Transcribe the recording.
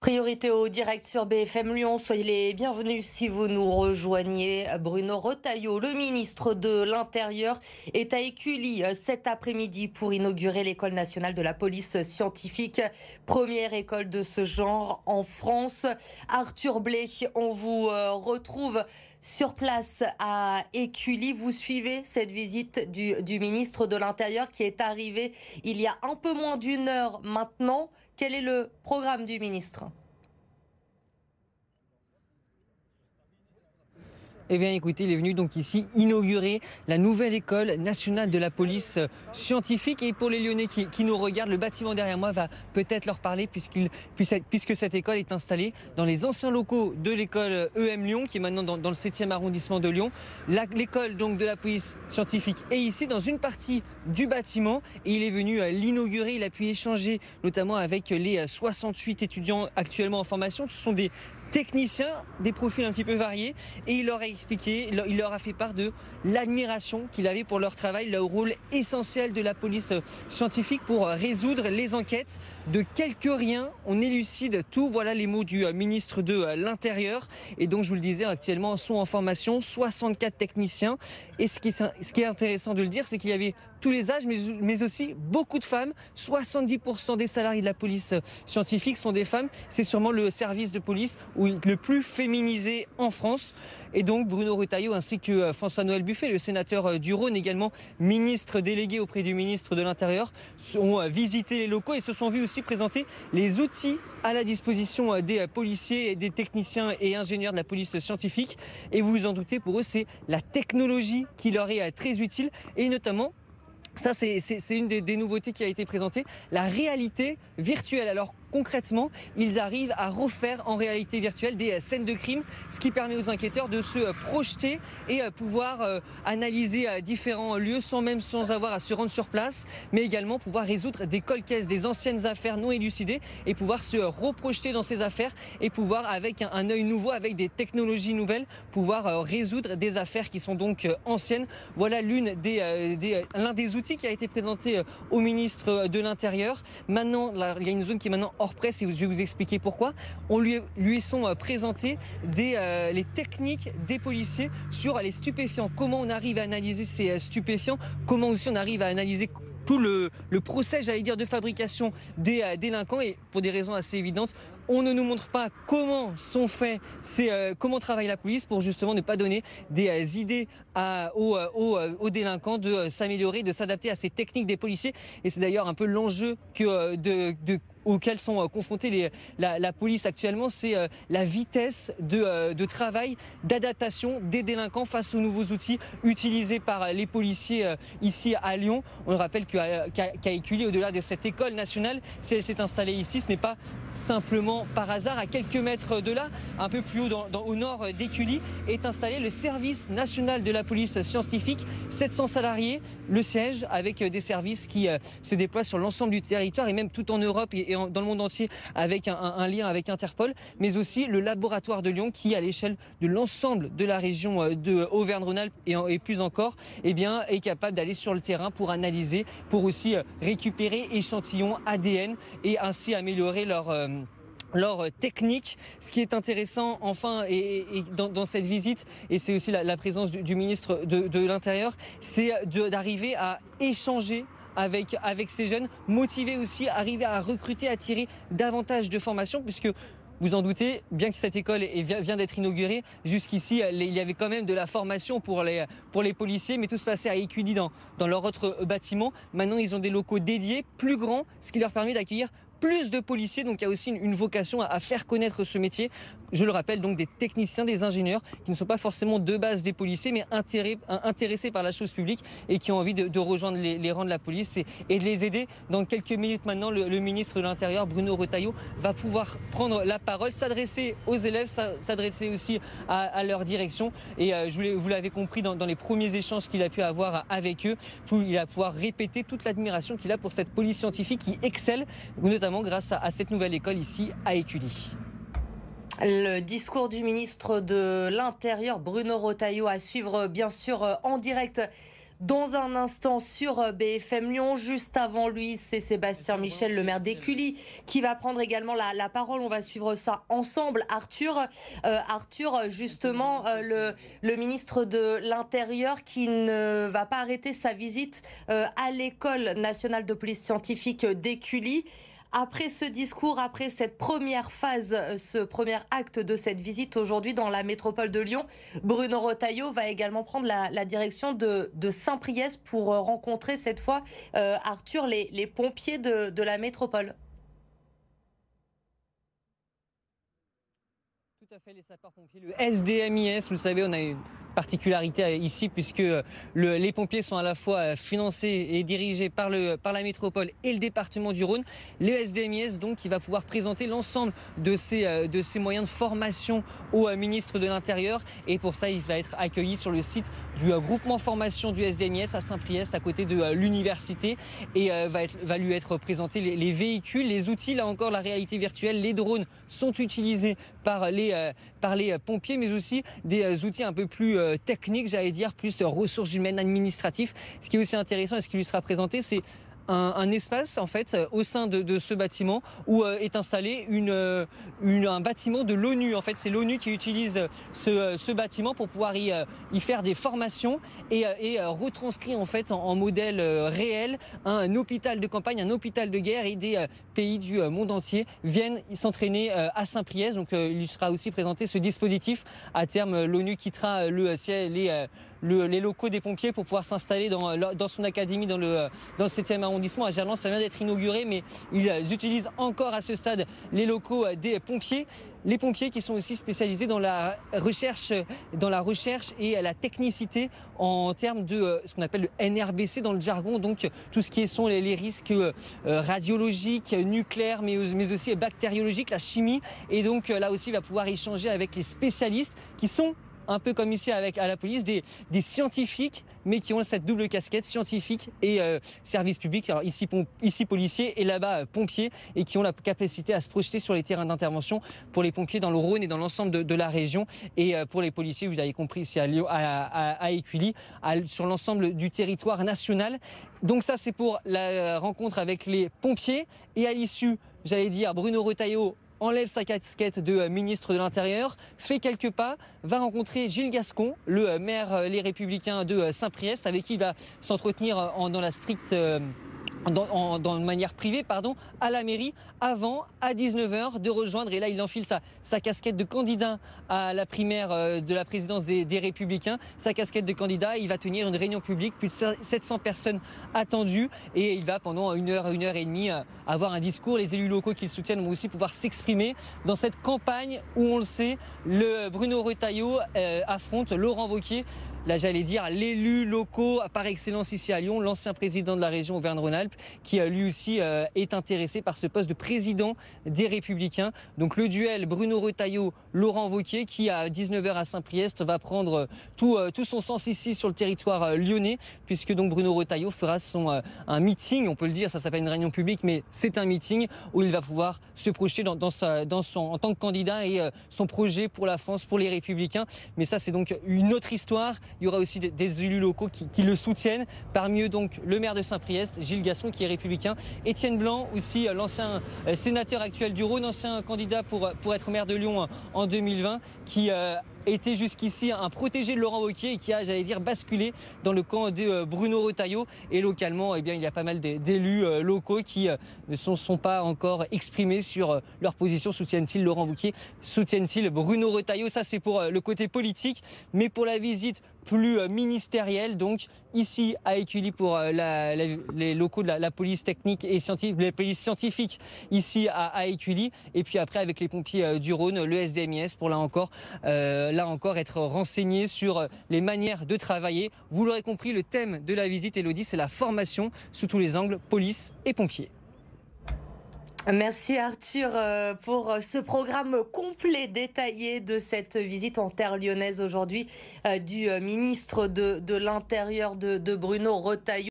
Priorité au direct sur BFM Lyon. Soyez les bienvenus si vous nous rejoignez. Bruno Retailleau, le ministre de l'Intérieur, est à Écully cet après-midi pour inaugurer l'École nationale de la police scientifique. Première école de ce genre en France. Arthur Blais, on vous retrouve sur place à Écully. Vous suivez cette visite du ministre de l'Intérieur qui est arrivé il y a un peu moins d'une heure maintenant. Quel est le programme du ministre ? Eh bien écoutez, il est venu donc ici inaugurer la nouvelle école nationale de la police scientifique. Et pour les Lyonnais qui nous regardent, le bâtiment derrière moi va peut-être leur parler puisque cette école est installée dans les anciens locaux de l'école EM Lyon, qui est maintenant dans le 7e arrondissement de Lyon. L'école donc de la police scientifique est ici dans une partie du bâtiment et il est venu l'inaugurer. Il a pu échanger notamment avec les 68 étudiants actuellement en formation. Ce sont des techniciens, des profils un petit peu variés, et il leur a expliqué, il leur a fait part de l'admiration qu'il avait pour leur travail, le rôle essentiel de la police scientifique pour résoudre les enquêtes. De quelques riens, on élucide tout. Voilà les mots du ministre de l'Intérieur. Et donc, je vous le disais, actuellement sont en formation 64 techniciens. Et ce qui est intéressant de le dire, c'est qu'il y avait tous les âges, mais aussi beaucoup de femmes. 70% des salariés de la police scientifique sont des femmes. C'est sûrement le service de police le plus féminisé en France. Et donc Bruno Retailleau ainsi que François-Noël Buffet, le sénateur du Rhône, également ministre délégué auprès du ministre de l'Intérieur, ont visité les locaux et se sont vus aussi présenter les outils à la disposition des policiers, et des techniciens et ingénieurs de la police scientifique. Et vous vous en doutez, pour eux, c'est la technologie qui leur est très utile, et notamment, ça, c'est une des nouveautés qui a été présentée, la réalité virtuelle. Alors concrètement, ils arrivent à refaire en réalité virtuelle des scènes de crime, ce qui permet aux enquêteurs de se projeter et pouvoir analyser différents lieux sans avoir à se rendre sur place, mais également pouvoir résoudre des cold cases, des anciennes affaires non élucidées, et pouvoir se reprojeter dans ces affaires et pouvoir, avec un œil nouveau, avec des technologies nouvelles, pouvoir résoudre des affaires qui sont donc anciennes. Voilà l'un des outils qui a été présenté au ministre de l'Intérieur. Maintenant, il y a une zone qui est maintenant hors presse et je vais vous expliquer pourquoi. On lui sont présentés les techniques des policiers sur les stupéfiants. Comment on arrive à analyser ces stupéfiants, comment aussi on arrive à analyser tout le procès, j'allais dire, de fabrication des délinquants. Et pour des raisons assez évidentes, on ne nous montre pas comment sont faits, comment travaille la police, pour justement ne pas donner des idées aux délinquants de s'améliorer, de s'adapter à ces techniques des policiers. Et c'est d'ailleurs un peu l'enjeu auxquels sont confrontés la police actuellement, c'est la vitesse de travail, d'adaptation des délinquants face aux nouveaux outils utilisés par les policiers ici à Lyon. On le rappelle qu'à Écully, au-delà de cette école nationale, si elle s'est installée ici, ce n'est pas simplement par hasard. À quelques mètres de là, un peu plus haut au nord d'Écully, est installé le service national de la police scientifique. 700 salariés, le siège, avec des services qui se déploient sur l'ensemble du territoire et même tout en Europe et dans le monde entier, avec un lien avec Interpol, mais aussi le laboratoire de Lyon qui, à l'échelle de l'ensemble de la région de Auvergne-Rhône-Alpes et plus encore, eh bien, est capable d'aller sur le terrain pour analyser, pour aussi récupérer échantillons ADN et ainsi améliorer leur technique. Ce qui est intéressant enfin et dans cette visite, et c'est aussi la présence du ministre de l'Intérieur, c'est d'arriver à échanger avec ces jeunes, motiver aussi, arriver à recruter, attirer davantage de formations, puisque vous en doutez, bien que cette école vient d'être inaugurée, jusqu'ici il y avait quand même de la formation pour les policiers, mais tout se passait à Écully dans leur autre bâtiment. Maintenant ils ont des locaux dédiés, plus grands, ce qui leur permet d'accueillir plus de policiers. Donc il y a aussi une vocation à faire connaître ce métier. Je le rappelle, donc des techniciens, des ingénieurs qui ne sont pas forcément de base des policiers, mais intéressés par la chose publique et qui ont envie de rejoindre les rangs de la police et de les aider. Dans quelques minutes maintenant, le ministre de l'Intérieur, Bruno Retailleau, va pouvoir prendre la parole, s'adresser aux élèves, s'adresser aussi à leur direction. Et vous l'avez compris dans les premiers échanges qu'il a pu avoir avec eux, il va pouvoir répéter toute l'admiration qu'il a pour cette police scientifique qui excelle, notamment grâce à cette nouvelle école ici à Écully. Le discours du ministre de l'Intérieur, Bruno Retailleau, à suivre bien sûr en direct dans un instant sur BFM Lyon. Juste avant lui, c'est Sébastien Michel, le maire d'Écully, qui va prendre également la parole. On va suivre ça ensemble. Arthur, justement, le ministre de l'Intérieur qui ne va pas arrêter sa visite à l'École nationale de police scientifique d'Écully. Après ce discours, après cette première phase, ce premier acte de cette visite aujourd'hui dans la métropole de Lyon, Bruno Retailleau va également prendre la direction de Saint-Priest pour rencontrer cette fois, Arthur, les pompiers de la métropole. Tout à fait, les sapeurs-pompiers, le SDMIS, vous le savez, on a une particularité ici puisque les pompiers sont à la fois financés et dirigés par la métropole et le département du Rhône. Le SDMIS, donc, qui va pouvoir présenter l'ensemble de ces moyens de formation au ministre de l'Intérieur. Et pour ça, il va être accueilli sur le site du groupement formation du SDMIS à Saint-Priest, à côté de l'université. Et va lui être présenté les véhicules, les outils, là encore, la réalité virtuelle. Les drones sont utilisés par les pompiers, mais aussi des outils un peu plus techniques, j'allais dire, plus ressources humaines, administratifs. Ce qui est aussi intéressant et ce qui lui sera présenté, c'est un espace en fait au sein de ce bâtiment où est installé un bâtiment de l'ONU. En fait, c'est l'ONU qui utilise ce bâtiment pour pouvoir y faire des formations et retranscrire en fait en modèle réel un hôpital de campagne, un hôpital de guerre, et des pays du monde entier viennent s'entraîner à Saint-Priest. Donc il lui sera aussi présenté ce dispositif. À terme, l'ONU quittera les locaux des pompiers pour pouvoir s'installer dans son académie dans le 7e arrondissement à Gerland. Ça vient d'être inauguré, mais ils utilisent encore à ce stade les locaux des pompiers. Les pompiers qui sont aussi spécialisés dans la recherche et la technicité en termes de ce qu'on appelle le NRBC dans le jargon, donc tout ce qui sont les risques radiologiques, nucléaires, mais aussi bactériologiques, la chimie. Et donc là aussi, il va pouvoir échanger avec les spécialistes qui sont un peu comme ici à la police, des scientifiques, mais qui ont cette double casquette, scientifique et service public. Alors ici policiers et là-bas pompiers, et qui ont la capacité à se projeter sur les terrains d'intervention pour les pompiers dans le Rhône et dans l'ensemble de la région. Et pour les policiers, vous l'avez compris, ici à Écully, sur l'ensemble du territoire national. Donc ça, c'est pour la rencontre avec les pompiers. Et à l'issue, j'allais dire, Bruno Retailleau enlève sa casquette de ministre de l'Intérieur, fait quelques pas, va rencontrer Gilles Gascon, le maire Les Républicains de Saint-Priest, avec qui il va s'entretenir dans la stricte... de manière privée, à la mairie, avant, à 19h, de rejoindre, et là il enfile sa casquette de candidat à la primaire de la présidence des Républicains, sa casquette de candidat. Il va tenir une réunion publique, plus de 700 personnes attendues, et il va pendant une heure et demie avoir un discours. Les élus locaux qui le soutiennent vont aussi pouvoir s'exprimer dans cette campagne où, on le sait, le Bruno Retailleau affronte Laurent Wauquiez. Là, j'allais dire l'élu local par excellence ici à Lyon, l'ancien président de la région Auvergne-Rhône-Alpes, qui lui aussi est intéressé par ce poste de président des Républicains. Donc le duel Bruno Retailleau-Laurent Wauquiez, qui à 19h à Saint-Priest va prendre tout son sens ici sur le territoire lyonnais, puisque donc Bruno Retailleau fera un meeting, on peut le dire, ça s'appelle une réunion publique, mais c'est un meeting où il va pouvoir se projeter en tant que candidat et son projet pour la France, pour les Républicains. Mais ça, c'est donc une autre histoire. Il y aura aussi des élus locaux qui le soutiennent. Parmi eux, donc, le maire de Saint-Priest, Gilles Gascon, qui est républicain. Étienne Blanc, aussi l'ancien sénateur actuel du Rhône, ancien candidat pour être maire de Lyon en 2020, qui était jusqu'ici un protégé de Laurent Wauquiez et qui a, j'allais dire, basculé dans le camp de Bruno Retailleau. Et localement, eh bien, il y a pas mal d'élus locaux qui ne sont pas encore exprimés sur leur position. Soutiennent-ils Laurent Wauquiez? Soutiennent-ils Bruno Retailleau? Ça, c'est pour le côté politique. Mais pour la visite plus ministérielle, donc ici à Écully pour les locaux de la police technique et scientifique, la police scientifique ici à Écully, et puis après avec les pompiers du Rhône, le SDMIS, pour là encore être renseigné sur les manières de travailler. Vous l'aurez compris, le thème de la visite, Élodie, c'est la formation sous tous les angles, police et pompiers. Merci Arthur pour ce programme complet, détaillé de cette visite en terre lyonnaise aujourd'hui du ministre de l'Intérieur de Bruno Retailleau.